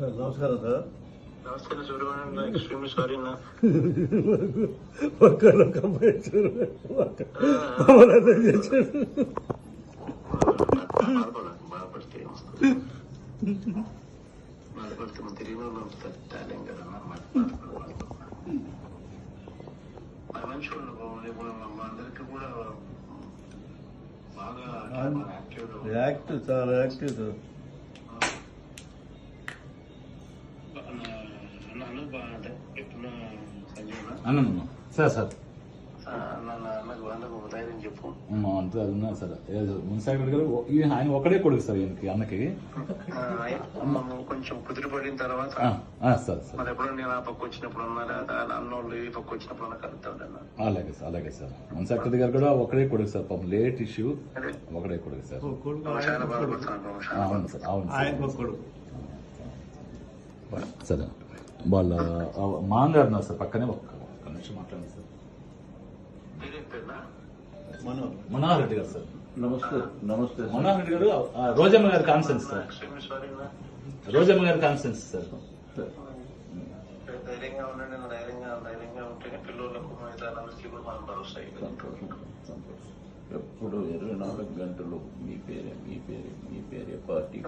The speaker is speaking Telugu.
నమస్కారం సార్. నమస్తే చూడమని ఎక్స్ట్రీమ్లీ సారీ నా ఒక్కరు కంప్లైంట్ చేశారు. బాధపడితే తిరిగి టాలెంట్ కదా మంచి ఇప్పుడు మా అందరికి కూడా బాగా యాక్టివ్ చాలా యాక్టివ్ సార్. అన్న సార్ సార్ అన్నకు ధైర్యం చెప్పు. అంతే అది ఉన్నా సార్ మున్సిపాలిటీ గారు ఆయన ఒక్కడే కొడుకు సార్ ఈయనకి అన్నకి కొంచెం కుదిరిపడిన తర్వాత సార్ సార్ మరి ఎప్పుడో నేను ఆ పక్క వచ్చినప్పుడు ఉన్నారా అన్నోళ్ళు ఈ పక్క వచ్చినప్పుడు అన్న కలుగుతాడు. అలాగే సార్ మున్సిపాలిటీ గారు కూడా ఒకడే కొడుకు సార్ పాపం లేట్ ఇష్యూ ఒకడే కొడుకు సార్. చాలా బాధపడుతున్నాను. అవును సార్ అవును కొడుకు సరే వాళ్ళ మాంగారు ఉన్నారు సార్ పక్కనే ఒక్క నిమిషం మాట్లాడండి సార్. మనోహర్ రెడ్డి గారు సార్. నమస్తే. నమస్తే మనోహర్ రెడ్డి గారు రోజమ్మ గారి కాన్సెన్స్ సార్. రోజమ్మ గారి కాన్సెన్స్ సార్. ధైర్యంగా ఉండండి. ధైర్యంగా ఉంటేనే పిల్లలకు మిగతా కూడా మనం భరోసా. ఎప్పుడు 24 గంటలు మీ పేరే పార్టీ